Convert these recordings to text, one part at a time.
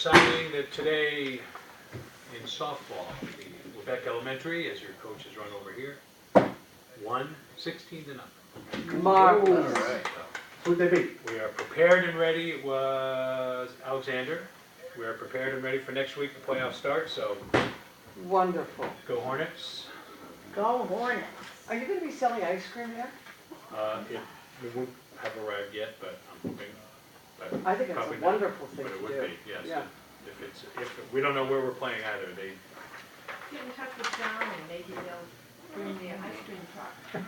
signing that today in softball, the Lubec Elementary, as your coach has run over here, won 16 to nothing. Marvelous. All right. Who'd they beat? We are prepared and ready. It was Alexander. We are prepared and ready for next week, the playoff start, so Wonderful. go Hornets. Go Hornets. Are you going to be selling ice cream here? It won't have arrived yet, but I'm hoping. But I think it's probably a not. wonderful thing But to it would do. be, yes. Yeah. If we don't know where we're playing either, they, Get in touch with John and maybe they'll bring the ice cream truck.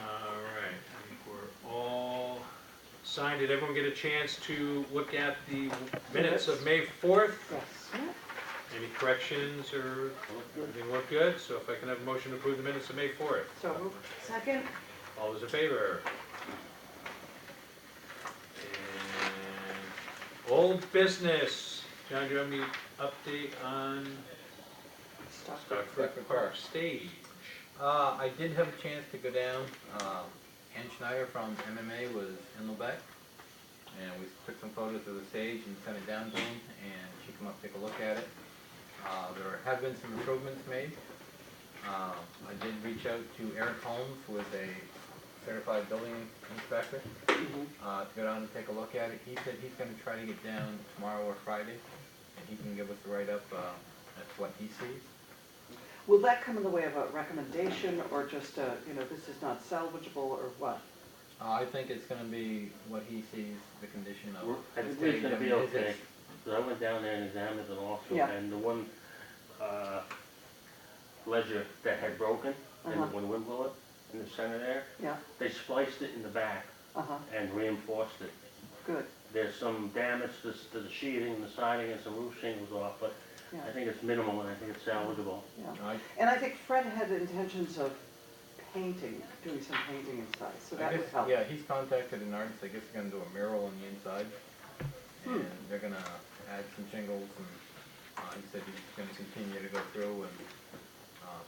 all right, I think we're all signed. Did everyone get a chance to look at the minutes of May 4th? Yes. Any corrections or everything look good? So if I can have a motion to approve the minutes of May 4th. So moved. Second? All those in favor? And old business. John, do you have any update on Stockford Park stage? I did have a chance to go down. Ann Schneider from MMA was in Lubec, and we took some photos of the stage and sent it down to him, and she came up to take a look at it. There have been some improvements made. I did reach out to Eric Holmes, who is a certified building inspector, to go down and take a look at it. He said he's going to try to get down tomorrow or Friday, and he can give us a write-up as to what he sees. Will that come in the way of a recommendation or just a, this is not salvageable or what? I think it's going to be what he sees, the condition of I the think stage. it's gonna I be mean, okay. So I went down there and examined it also, Yeah. and the one, ledger that had broken, and Uh-huh. when the wind blew it, in the center there, Yeah, they spliced it in the back uh-huh, and reinforced it. good, There's some damage to the sheeting, the siding, and some roof shingles off, but yeah, I think it's minimal and I think it's salvageable. yeah. I And I think Fred had intentions of painting, doing some painting inside, so that would guess, help. yeah, he's contacted an artist. I guess they're going to do a mural on the inside, and they're going to add some shingles, and he said he's going to continue to go through and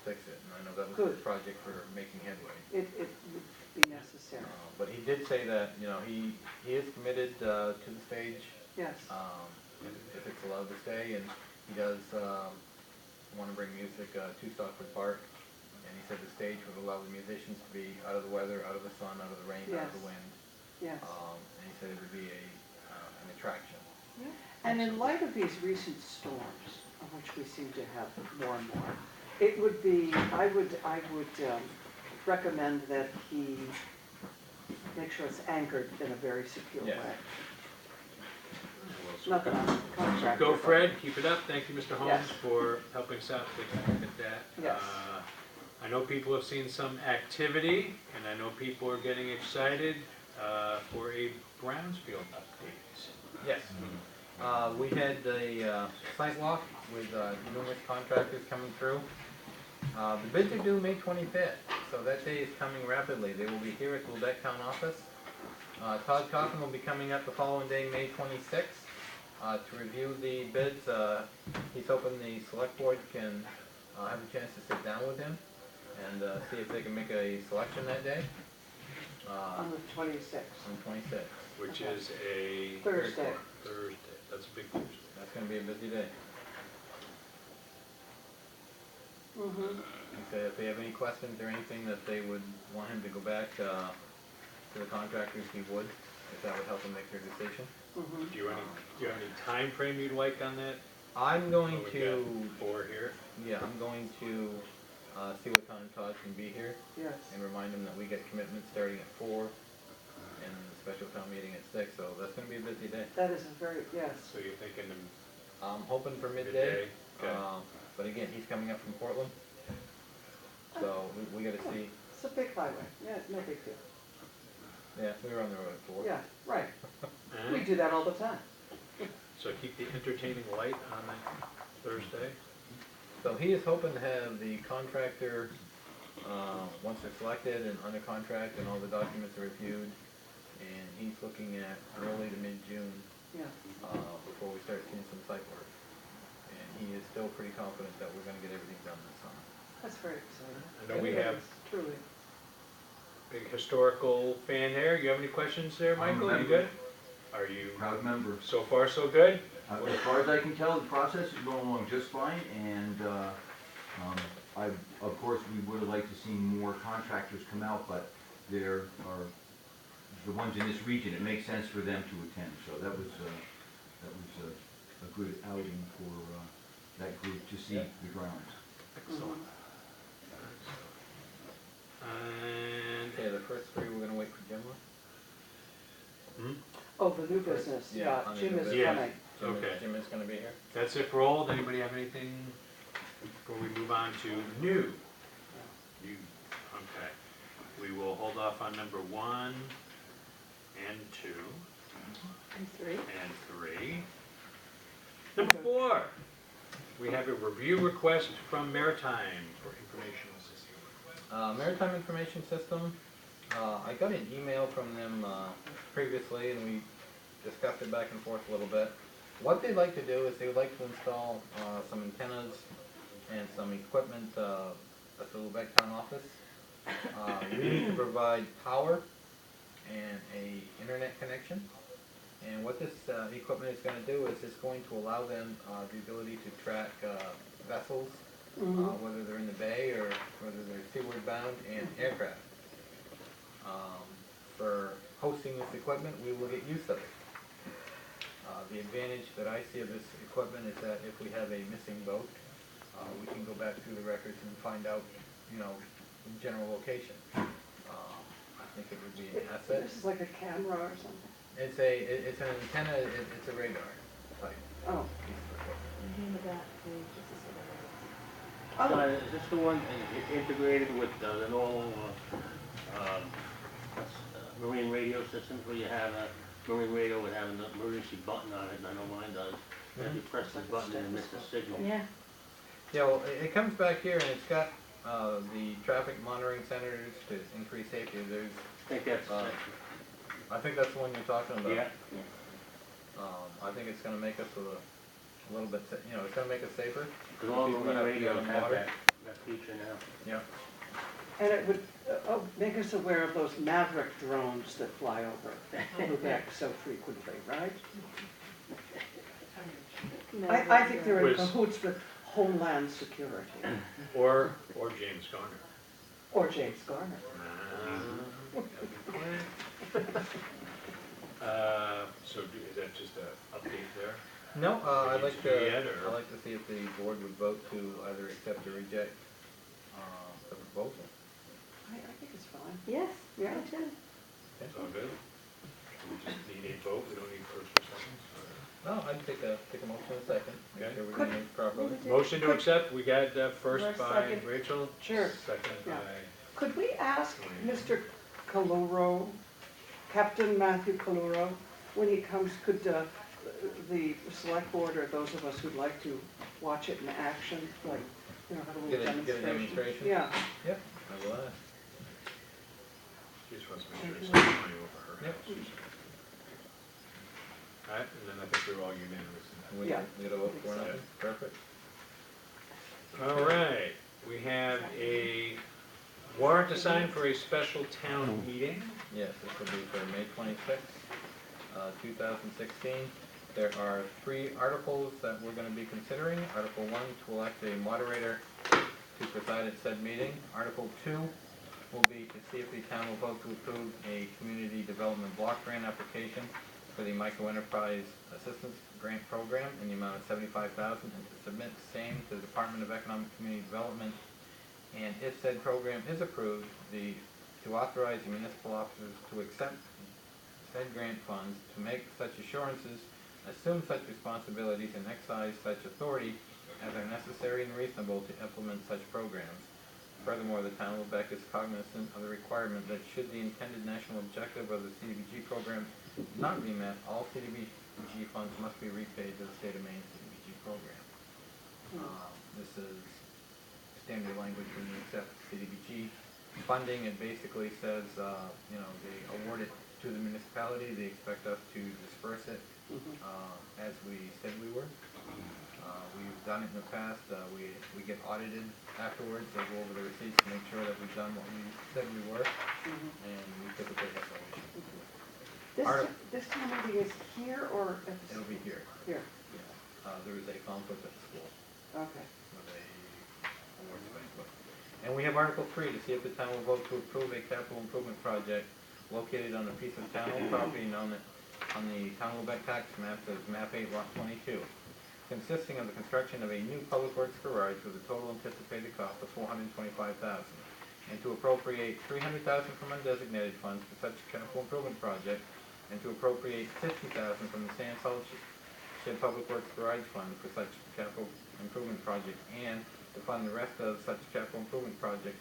fix it. And I know that was Good. his project for making headway. It would be necessary, But he did say that, he is committed to the stage, yes. if it's allowed to stay, and he does want to bring music to Stockford Park. And he said the stage would allow the musicians to be out of the weather, out of the sun, out of the rain, out of Yes. the wind. Yes. And he said it would be an attraction. And in light of these recent storms, of which we seem to have more and more, it would be, I would recommend that he make sure it's anchored in a very secure Yes. way. So Not that I'm a contractor. go but- Fred, keep it up. Thank you, Mr. Holmes, Yes. for helping us out with that. Yes. I know people have seen some activity, and I know people are getting excited for a Brownsfield update. Yes. We had the site walk with numerous contractors coming through. The bids are due May 25th, so that day is coming rapidly. They will be here at the Lubec Town Office. Todd Coffin will be coming up the following day, May 26th, to review the bids. He's hoping the select board can have a chance to sit down with him and see if they can make a selection that day. On the 26th. On the 26th. Which Okay. is a Thursday. Thursday. That's a big Thursday. That's going to be a busy day. Mm-hmm. He said if they have any questions or anything that they would want him to go back to the contractors, he would, if that would help them make their decision. Mm-hmm. Do you have any time frame you'd like on that? I'm going What we to, got for here. yeah, I'm going to see what time Todd can be here Yes. and remind him that we get commitments starting at 4 and the special town meeting at 6, so that's going to be a busy day. That is a very, yes. So you're thinking I'm hoping for midday? midday, Okay. but again, he's coming up from Portland, so we got to see. It's a big highway. Yeah, no big deal. Yeah, we were on the road at 4. Yeah, right. Uh-huh. We do that all the time. So keep the entertaining light on that Thursday. So he is hoping to have the contractor, once they're selected and under contract and all the documents are reviewed, and he's looking at early to mid-June Yeah. before we start seeing some site work. And he is still pretty confident that we're going to get everything done this summer. That's very exciting. I know we It have is, truly. big historical fan there. You have any questions there, Michael? You good? Are you, Proud member. so far so good? As far as I can tell, the process is going along just fine, and of course, we would have liked to see more contractors come out, but there are the ones in this region, it makes sense for them to attend, so that was a good outing for that group to see the grounds. Excellent. And, Okay, the first three, we're gonna wait for Jim on? Oh, the new business, yeah, on the Jim new is business. coming. Okay. Jim is gonna be here. that's it for old. Anybody have anything before we move on to new? New, okay. We will hold off on number 1 and 2 And 3. and 3. Number 4, we have a review request from Maritime for informational system. Maritime Information System, I got an email from them previously, and we discussed it back and forth a little bit. What they'd like to do is they would like to install some antennas and some equipment at the Lubec town office. We need to provide power and a internet connection. And what this equipment is going to do is it's going to allow them the ability to track vessels, whether they're in the bay or whether they're seaward bound, and aircraft. For hosting this equipment, we will get use of it. The advantage that I see of this equipment is that if we have a missing boat, we can go back through the records and find out, you know, the general location. I think it would be an asset. This is like a camera or something. It's an antenna, it's a radar type Oh, piece of equipment. In the back page, this is oh, Is this the one integrated with the normal marine radio systems where you have a marine radio would have an emergency button on it, and I know mine does. And you press the button and miss the signal. Yeah. Yeah, well, it comes back here and it's got the traffic monitoring centers to increase safety. There's, I think that's, I think that's the one you're talking about. yeah. I think it's gonna make us a little bit, you know, it's gonna make us safer. Because all People marine have to be radios on have water. that feature now. Yeah. and it would make us aware of those Maverick drones that fly over Lubec so frequently, right? I think they're in Was- cahoots with Homeland Security, Or James Garner. or James Garner. So is that just an update there? No, I'd like Do we yet, to, or- I'd like to see if the board would vote to either accept or reject the proposal. I think it's fine. Yes, Yeah. me too. It's all good? We just need a vote, we don't need first or seconds? No, I'd take a motion in a second, make Okay. sure we're doing it properly. Motion to accept, we got first First, by second. Rachel. Sure. Second Yeah. by, Could we ask Mr. Caluro, Captain Matthew Caluro, when he comes, could the select board or those of us who'd like to watch it in action, like, you know, have a little Get a demonstration? demonstration? Yeah. Yep, I will ask. she just wants to make sure it's not money over her Yep. house. All right, and then I think we're all unanimous in We Yeah. we get a vote for Yeah. nothing? Perfect. that. All right, we have a warrant to sign for a special town meeting. Yes, this will be for May 26th, 2016. There are 3 articles that we're going to be considering. Article 1, to elect a moderator to preside at said meeting. Article 2 will be to see if the town will vote to approve a community development block grant application for the microenterprise assistance grant program in the amount of $75,000 and to submit the same to the Department of Economic Community Development. And if said program is approved, to authorize the municipal officers to accept said grant funds, to make such assurances, assume such responsibilities, and exercise such authority as are necessary and reasonable to implement such programs. Furthermore, the town of Lubec is cognizant of the requirement that should the intended national objective of the CDBG program not be met, all CDBG funds must be repaid to the state of Maine CDBG program. This is standard language when you accept CDBG funding. It basically says, you know, they award it to the municipality, they expect us to disperse it as we said we were. We've done it in the past, we get audited afterwards, they go over the receipts to make sure that we've done what we said we were, and we typically have no issue. Art- This town meeting is here or at the? It'll be here. Here, There is a conflict at the school okay. with a awards banquet. And we have Article 3, to see if the town will vote to approve a capital improvement project located on a piece of town-owned property known on the Town of Lubec tax map as Map 8, Lot 22, consisting of the construction of a new public works garage with a total anticipated cost of $425,000, and to appropriate $300,000 from undesignated funds for such capital improvement project, and to appropriate $50,000 from the sand salt shed public works garage fund for such capital improvement project, and to fund the rest of such capital improvement project,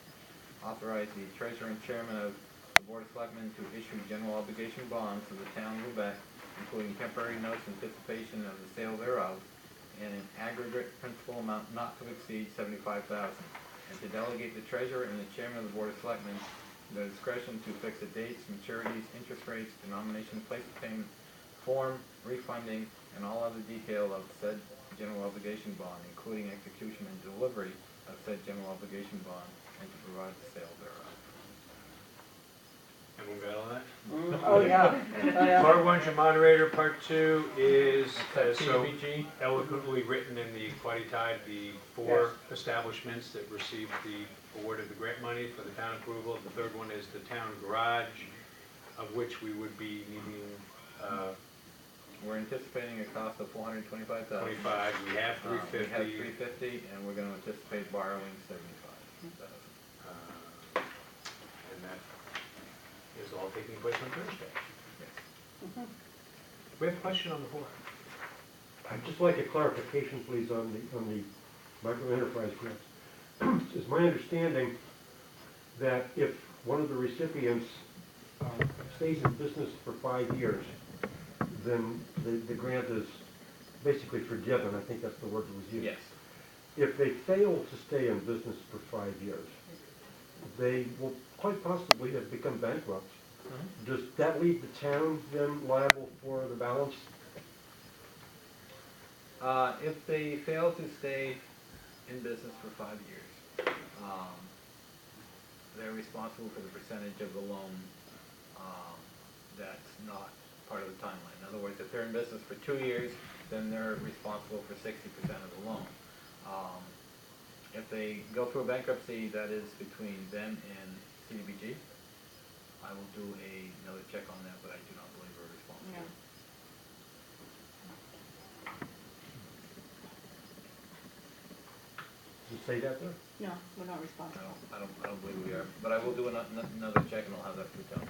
authorize the treasurer and chairman of the board of selectmen to issue general obligation bonds to the town of Lubec, including temporary notes in anticipation of the sale thereof, and an aggregate principal amount not to exceed $75,000, and to delegate the treasurer and the chairman of the board of selectmen the discretion to fix the dates, maturities, interest rates, denomination, place of payment, form, refunding, and all other detail of said general obligation bond, including execution and delivery of said general obligation bond, and to provide the sale thereof. Everyone got all that? Oh, yeah. Oh, yeah. Part one's your moderator, part two is, That's so CDBG. eloquently written in the Quaddy Tide, the four establishments that received the award of the grant money for the town approval. The third one is the town garage, of which we would be needing, We're anticipating a cost of $425,000. 25, we have We have 350. $350, and we're gonna anticipate borrowing $75,000. And that is all taking place on Thursday. Yes. We have a question on the board. I'd just like a clarification, please, on the micro enterprise grants. It's my understanding that if one of the recipients stays in business for 5 years, then the grant is basically forgiven. I think that's the word that was used. Yes. If they fail to stay in business for 5 years, they will quite possibly have become bankrupt. Does that leave the town then liable for the balance? If they fail to stay in business for 5 years, they're responsible for the percentage of the loan that's not part of the timeline. In other words, if they're in business for 2 years, then they're responsible for 60% of the loan. If they go through a bankruptcy, that is between them and CDBG. I will do another check on that, but I do not believe we're responsible. Yeah. Does it say that there? No, we're not responsible. I don't believe we are, but I will do another check and I'll have that for you, Tom.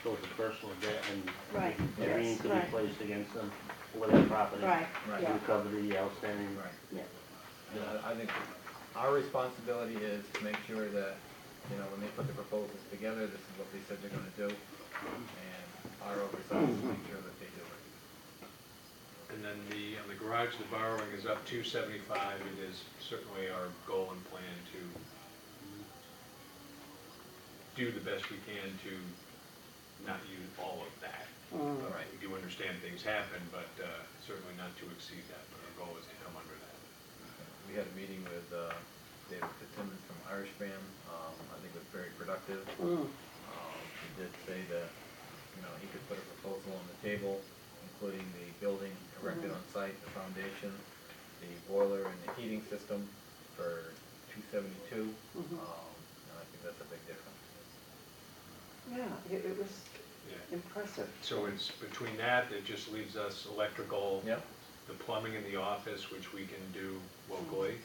So it's a personal debt and Right, a lien yes, could be right. placed against them with the property. Right, Right. To yeah, recover the outstanding. Right. yeah. And I think our responsibility is to make sure that, when they put the proposals together, this is what they said they're gonna do. And our oversight is to make sure that they do it. And then on the garage, the borrowing is up to 75. It is certainly our goal and plan to do the best we can to not use all of that. All right, we do understand things happen, but certainly not to exceed that. But our goal is to come under that. We had a meeting with David Fitzsimmons from Irish Band. I think it was very productive. He did say that, he could put a proposal on the table, including the building erected on site, the foundation, the boiler and the heating system for $272. And I think that's a big difference. Yeah, it was Yeah. impressive. So it's between that, it just leaves us electrical, Yep. the plumbing in the office, which we can do locally.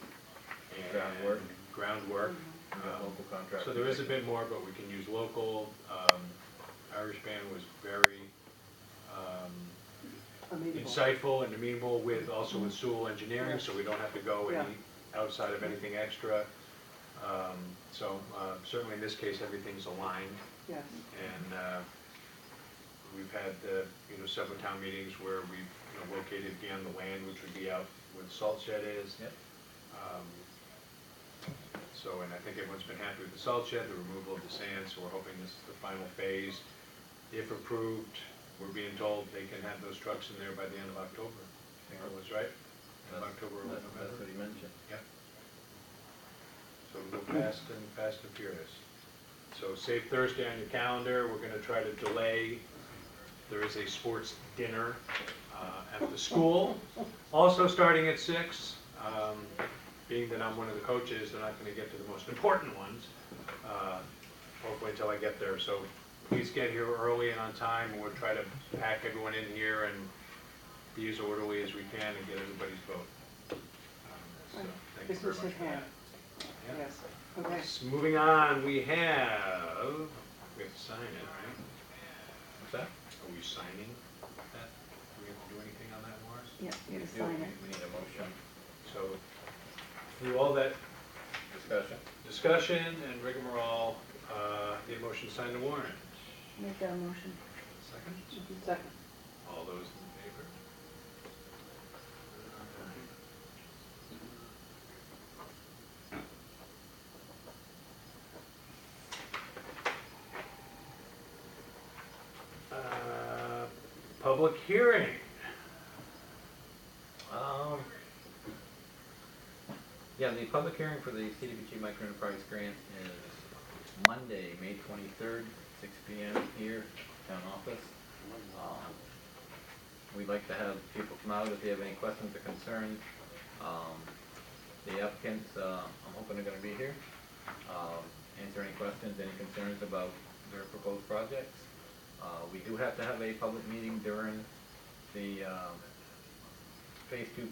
and Groundwork. Groundwork. We got local contractors. So there is a bit more, but we can use local. Irish Band was very Amenable. insightful and amenable with, also with Sewell Engineering, so we don't have to go any outside of anything extra. So certainly in this case, everything's aligned. Yes. And we've had, several town meetings where we've, located beyond the land, which would be out where the salt shed is. Yep. And I think everyone's been happy with the salt shed, the removal of the sand, so we're hoping this is the final phase. If approved, we're being told they can have those trucks in there by the end of October. I think that was right? End of October or That's what November? he mentioned. Yep. So we'll go fast and furious. So save Thursday on your calendar. We're gonna try to delay. There is a sports dinner at the school, also starting at 6. Being that I'm one of the coaches, they're not gonna get to the most important ones, hopefully until I get there. So please get here early and on time, and we'll try to pack everyone in here and be as orderly as we can and get everybody's vote. So thank you very Business much at for that. hand. Yeah. Yes, okay. So moving on, we have to sign it, right? What's that? Are we signing that? Do we have to do anything on that, Morris? Yeah, you We can do. sign it. We need a motion, So through all that discussion. discussion and rigmarole, the motion to sign the warrant. Make that motion. Second? Second. All those in favor? Public hearing. Yeah, the public hearing for the CDBG microenterprise grant is Monday, May 23rd, 6 p.m. here, town office. We'd like to have people come out if they have any questions or concerns. The applicants, I'm hoping are gonna be here. Answer any questions, any concerns about their proposed projects. We do have to have a public meeting during the phase 2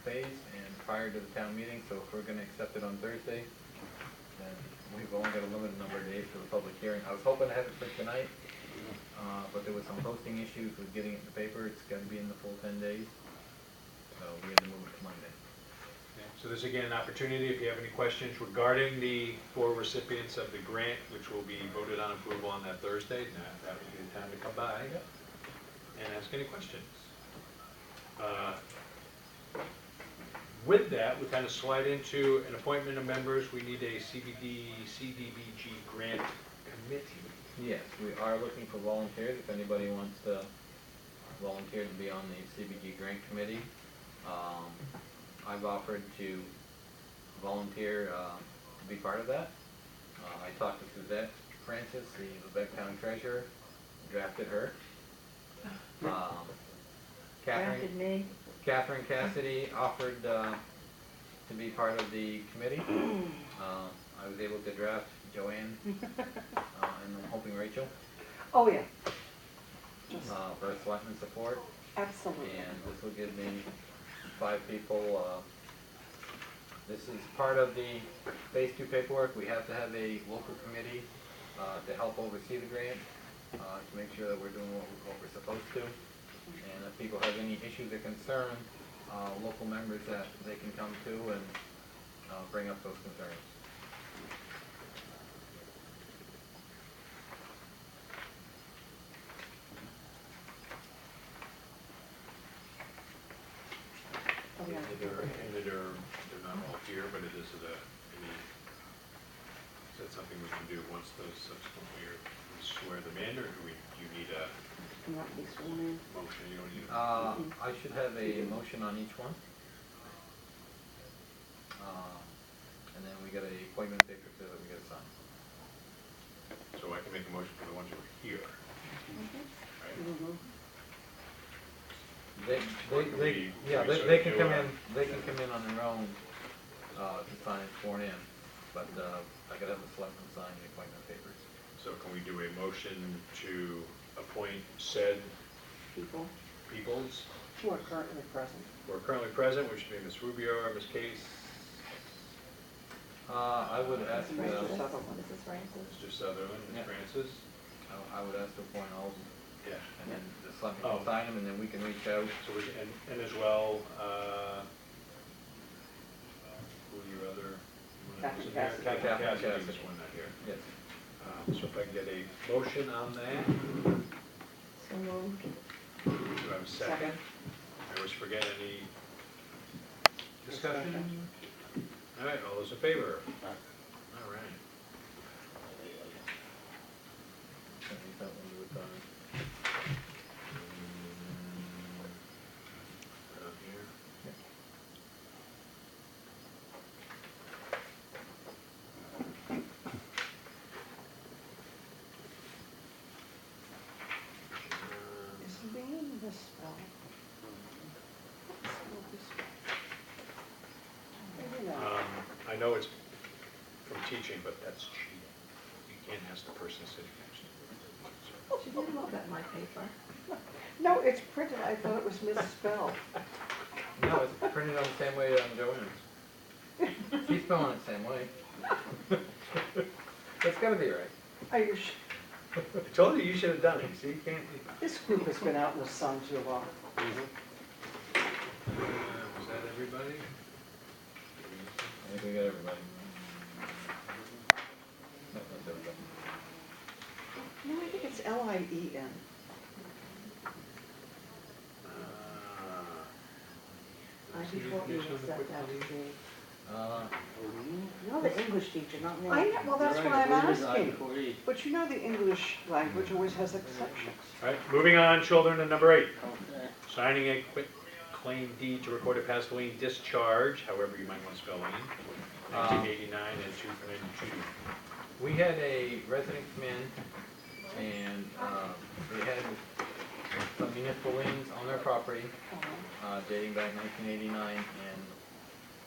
phase and prior to the town meeting, so if we're gonna accept it on Thursday, then we've only got a limited number of days for the public hearing. I was hoping to have it for tonight, but there was some posting issues with getting it in the paper. It's gotta be in the full 10 days, so we had to move it to Monday. Okay, so there's again an opportunity, if you have any questions regarding the 4 recipients of the grant, which will be voted on approval on that Thursday, that would be the time to come by and ask any questions. With that, we kind of slide into an appointment of members. We need a CDBG grant committee. Yes, we are looking for volunteers, if anybody wants to volunteer to be on the CBG grant committee. I've offered to volunteer to be part of that. I talked to Suzette Francis, the Lubec town treasurer, drafted her. Drafted me. Catherine Cassidy offered to be part of the committee. I was able to draft Joanne, and I'm hoping Rachel, Oh, yeah, for selectmen support. absolutely. And this will give me 5 people. This is part of the phase 2 paperwork. We have to have a local committee to help oversee the grant, to make sure that we're doing what we're supposed to. And if people have any issues or concerns, local members that they can come to and bring up those concerns. Oh, yeah. They're not all here, but it is is that something we can do once those subsequently are, we swear them in, or do you need a You want to be sworn in? motion? You don't need I should have a motion on each one. And then we got a appointment paper too that we got to sign. so I can make a motion for the ones who are here, right? Mhm. They can come in, they can come in on their own, to sign it sworn in, but, I gotta have the selectmen sign the appointment papers. So can we do a motion to appoint said People peoples who are currently present. who are currently present, which would be Ms. Rubio or Ms. Case, I would ask, Mr. Sutherland. This is Francis. Mr. Sutherland, Ms. Yeah. Francis? I would ask to appoint all of them, Yeah. and then the selectmen Oh. can sign them, and then we can reach out. So we, and as well, who are your other? Catherine Catherine Cassidy. Cassidy, Catherine this Cassidy. one not here. Yes. So if I can get a motion on that, So moved. do I have a second? I always forget any discussion? All right, all those in favor? All right. Send me that one to the time. Down here. I know it's from teaching, but that's cheating. You can't ask the person sitting next to you. She didn't look at my paper. No, it's printed, I thought it was misspelled. No, it's printed on the same way on Joanne's. She's spelling it the same way. That's gotta be right. Are you I told you you should have done it, see, you can't. This group has been out in the sun too long. Was that everybody? I think we got everybody. No, that's everybody. No, I think it's Lien. I before you accept that to be. Uh, You're the English teacher, not me. I know, well, that's what I'm asking. before E. But you know the English language always has exceptions. All right, moving on, children, to number 8. Okay. Signing a quit claim deed to record a past lien discharge, however you might want to spell lien, 1989 and 292. we had a resident come in and, they had some municipal liens on their property, dating back 1989, and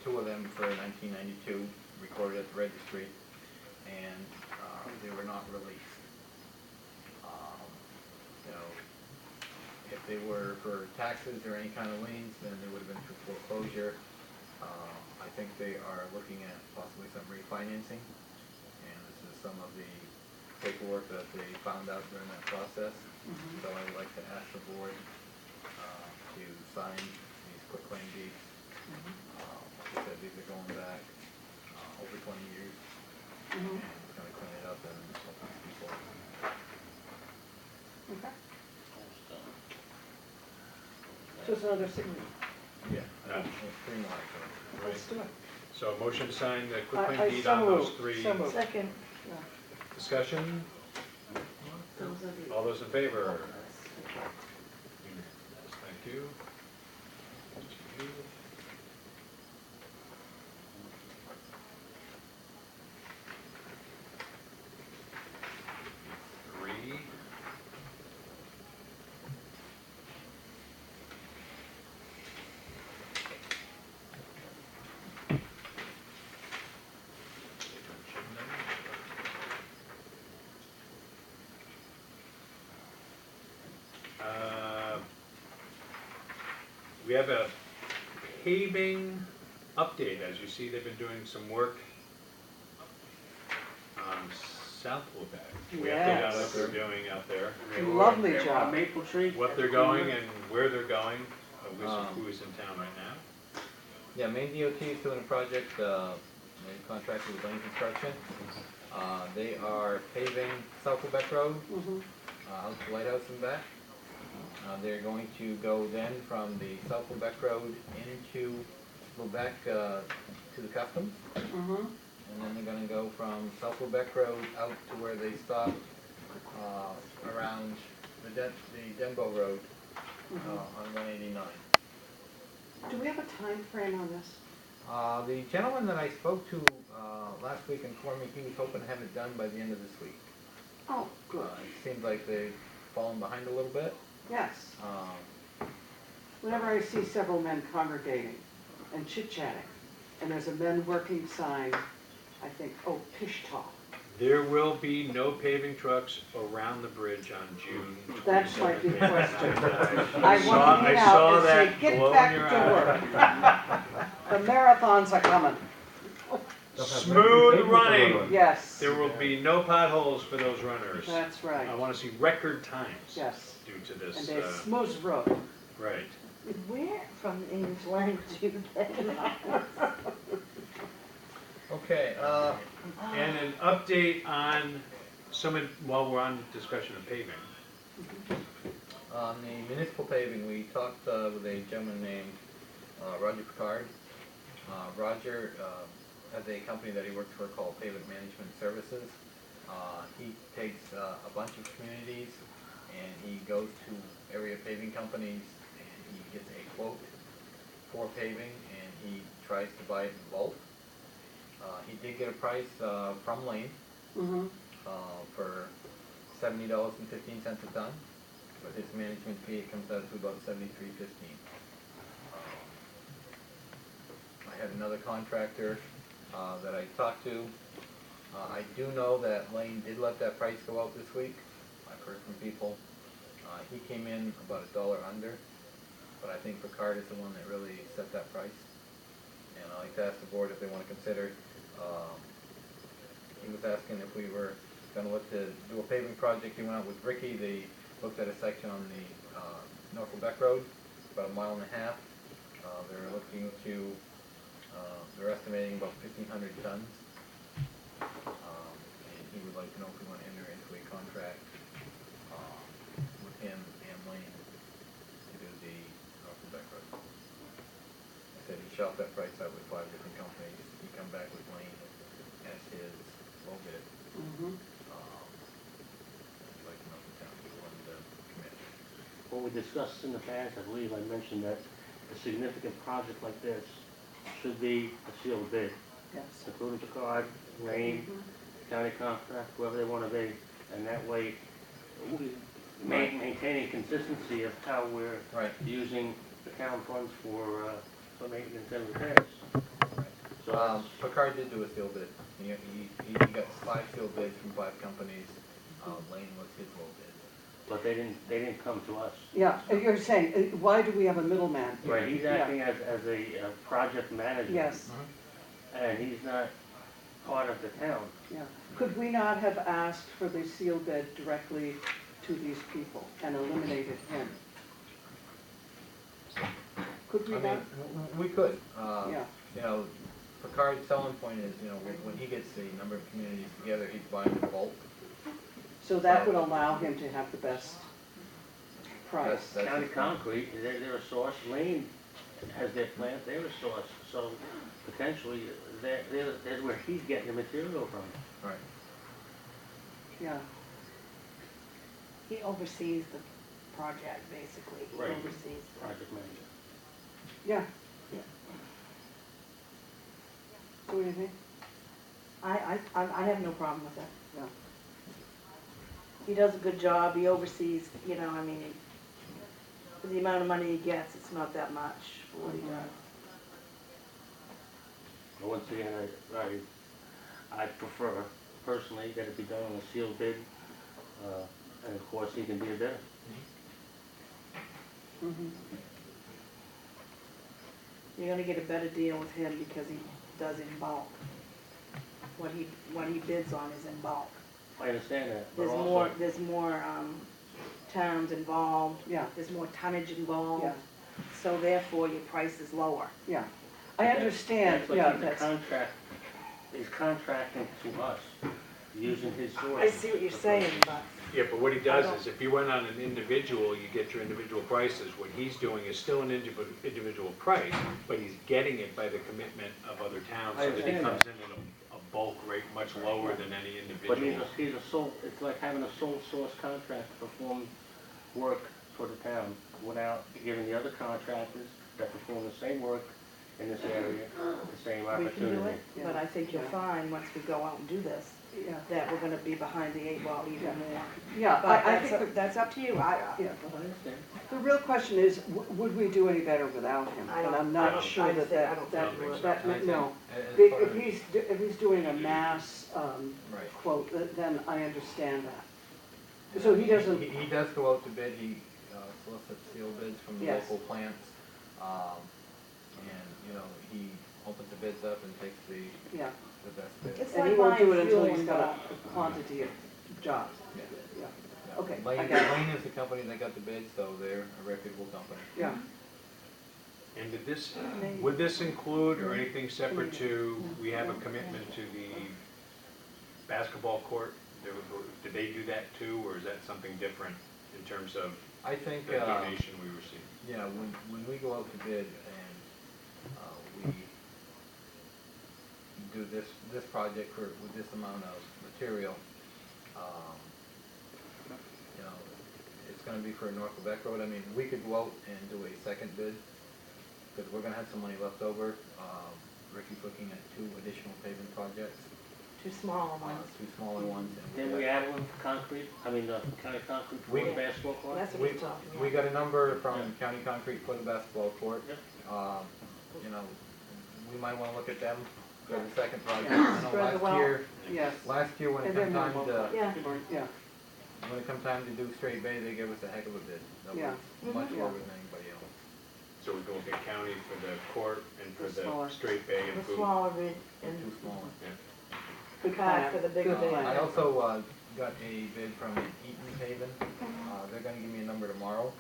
2 of them for 1992, recorded at the registry, and they were not released. You know, if they were for taxes or any kind of liens, then they would have been for foreclosure. I think they are looking at possibly some refinancing, and this is some of the paperwork that they found out during that process. So I would like to ask the board to sign these quitclaim deeds. Like I said, these are going back over 20 years, and it's going to clean it up and help these people. Okay. So it's another signature. Yeah, it's 3 more actually. Let's do it. So a motion to sign the I quitclaim deed so on those moved, 3. so moved. Second. Discussion? Those are the. All those in favor? Thank you. Three. We have a paving update. As you see, they've been doing some work on South Lubec. We updated on what they're doing out there, Lovely They were job. on Maple Tree. what they're going and where they're going, who is in town right now. Yeah, Maine DOT is doing a project, they contracted with Lane Construction. They are paving South Lubec Road, out to Lighthouse and back. They're going to go then from the South Lubec Road into Lubec to the Customs. And then they're gonna go from South Lubec Road out to where they stop around the Denbo Road on 189. Do we have a time frame on this? The gentleman that I spoke to last week informed me he was hoping to have it done by the end of this week. Oh, good. It seems like they've fallen behind a little bit. Yes. Whenever I see several men congregating and chit-chatting, and there's a men working sign, I think, oh, Pishtaw. There will be no paving trucks around the bridge on June 27th. That's my big question. I I want to I get saw out and say, that get blow in back your to eye. work. The marathons are coming. Smooth running. Yes, There will be no potholes for those runners. that's right. I want to see record times Yes. due to this. And a smooth road. Right. Where from the English language you get that? Okay, And an update on while we're on discussion of paving. on the municipal paving, we talked with a gentleman named Roger Picard. Roger has a company that he works for called Pavement Management Services. He takes a bunch of communities and he goes to area paving companies and he gets a quote for paving and he tries to buy it in bulk. He did get a price from Lane for $70.15 a ton. With his management fee, it comes out to about $73.15. I had another contractor that I talked to. I do know that Lane did let that price go out this week. I've heard from people. He came in about $1 under, but I think Picard is the one that really set that price. And I'd like to ask the board if they want to consider, he was asking if we were gonna look to do a paving project. He went out with Ricky, they looked at a section on the North Lubec Road, about 1.5 miles. They're looking to, they're estimating about 1,500 tons. And he would like to know if we want to enter into a contract with him and Lane to do the North Lubec Road. I said he shopped that price out with 5 different companies. He come back with Lane as his low bid. Mhm. I'd like to know if the town is willing to commit. What we discussed in the past, I believe I mentioned that a significant project like this should be a sealed bid, Yes. including Picard, Lane, county contract, whoever they want to be. And that way, we maintaining consistency of how we're Right. using the town funds for maintenance and repairs. So, Picard did do a seal bid. He got 5 seal bids from 5 companies. Lane was his low bid. but they didn't come to us. Yeah, you're saying, why do we have a middleman here? Right, he's Yeah. acting as a project manager. Yes, And he's not part of the town. yeah. Could we not have asked for the seal bid directly to these people and eliminated him? Could we I not? mean, we could. Yeah. You know, Picard's selling point is, you know, when he gets the number of communities together, he's buying in bulk. So that would allow him to have the best price. That's County his point. Concrete, they're a source. Lane has their plant, they're a source. So potentially, that's where he's getting the material from. Right. Yeah, He oversees the project, basically. He Right. oversees. Project manager. yeah. So what do you think? I have no problem with it. Yeah. He does a good job, he oversees, you know, I mean, for the amount of money he gets, it's not that much for what he does. But once again, I prefer personally that it be done on a sealed bid. And of course, he can be a bidder. Mhm. You're gonna get a better deal with him because he does in bulk. What he bids on is in bulk. I understand that, but There's more towns involved. Yeah. There's more tonnage involved. Yeah. So therefore, your price is lower. Yeah, I understand, That's like yeah, he's that's, he's contracting to us, using his source. I see what you're saying, but Yeah, but what he does is, if you went on an individual, you get your individual prices. What he's doing is still an individual price, but he's getting it by the commitment of other towns, I so that he understand comes in at a bulk rate much lower than any But individual. he's a sole, it's like having a sole source contract to perform work for the town without giving the other contractors that perform the same work in this area the same we can do opportunity. it. But I think you'll find, once we go out and do this, yeah, that we're gonna be behind the 8 ball even Yeah. more. yeah, But I think, that's up to you. yeah, I understand. the real question is, would we do any better without him? I And don't- I'm I not don't- sure I'd that say I don't that, think so. that, I no. think, as far If he's doing a mass, Right. quote, then I understand that. So he doesn't, He does go out to bid, he solicits seal bids from the Yes. local plants. And, you know, he opens the bids up and takes the yeah, best bid. It's and he like won't do it buying until fuel he's in got bulk. a quantity of jobs, Yeah. yeah, Yeah. okay, I Lane, got it. Lane is the company that got the bid, so they're a reputable company. Yeah, And did this, would this include, or anything separate to, we have a commitment to the basketball court? Did they do that too, or is that something different in terms of I think, the donation we received? yeah, when we go out to bid and we do this project with this amount of material, you know, it's gonna be for North Lubec Road. I mean, we could go out and do a second bid, because we're gonna have some money left over. Ricky's looking at 2 additional paving projects, 2 smaller ones. 2 smaller ones. And Then we add one for concrete, county concrete for We- the basketball court? That's what he's talking about. We got a number from County Concrete for the basketball court. Yep. You know, we might wanna look at them. for the second project. Yeah. I know Spread the wealth. Yes. last year when it And then come time we'll- to, Yeah. Yeah, when it come time to do Straight Bay, they gave us a heck of a bid. That Yeah. was much Mhm. lower than anybody else. So we go with the county for the court and for The smaller. the straight bay The and food. smaller bid Too and small. good Pack plan. for the bigger Good bid. plan. I also got a bid from Eaton Haven. They're gonna give me a number tomorrow.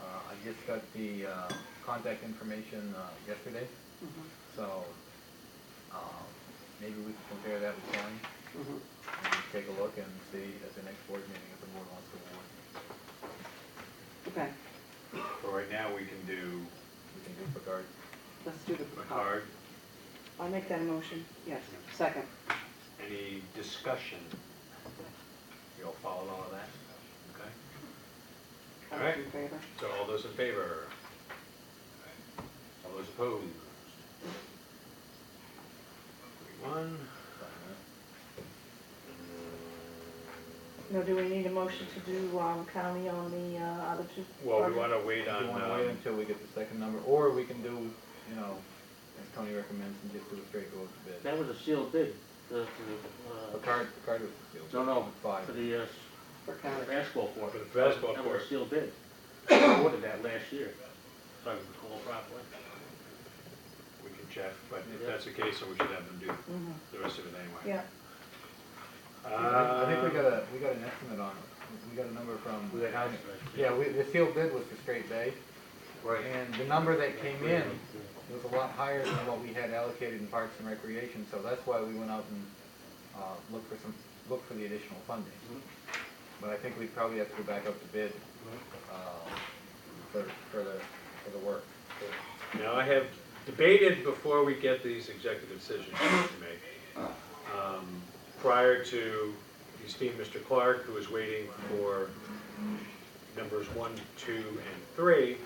I just got the contact information yesterday, Mhm, so maybe we can compare that with mine mhm. and take a look and see at the next board meeting if the board wants to award. Okay, For right now, we can do We can do Picard. let's do the Picard. I'll make that a motion. Yes, second. Any discussion? You all followed all of that? Okay. All right. In favor? So all those in favor? All those opposed? 1. No, do we need a motion to do county on the other two? Well, we projects? want to wait Do on, you wanna wait until we get the second number, or we can do, you know, as Tony recommends, and just do a straight go with the bid? That was a sealed bid. Picard was sealed. No, Five. for the For county. basketball court. For the basketball That court. was a sealed bid. I ordered that last year, if I recall properly. we can check, but if that's the case, then we should have them do Mhm. the rest of it anyway. Yeah, I think we got an estimate on it. We got a number from. We got an estimate. Yeah, the sealed bid was for Straight Bay, Right. and the number that came in was a lot higher than what we had allocated in Parks and Recreation, so that's why we went out and looked for the additional funding. But I think we probably have to go back up to bid for the work. Now, I have debated before we get these executive decisions to make, prior to the esteemed Mr. Clark, who is waiting for numbers 1, 2, and 3,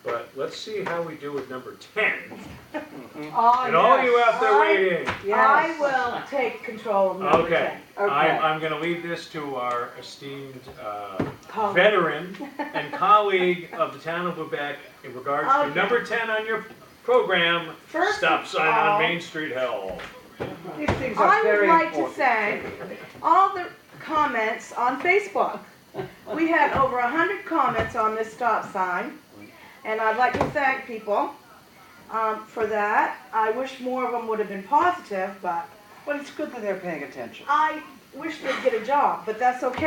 but let's see how we do with number 10. Oh, And all you out there waiting, I Yes. will take control of number okay, 10. Okay. I'm gonna leave this to our esteemed Colleague. veteran and colleague of the town of Lubec in regards to Okay. number 10 on your program, First stop of sign all- on Main Street Hill. These things are I would very like to important. thank all the comments on Facebook. We had over 100 comments on this stop sign, and I'd like to thank people for that. I wish more of them would have been positive, but But it's good that they're paying attention. I wish they'd get a job, but that's okay.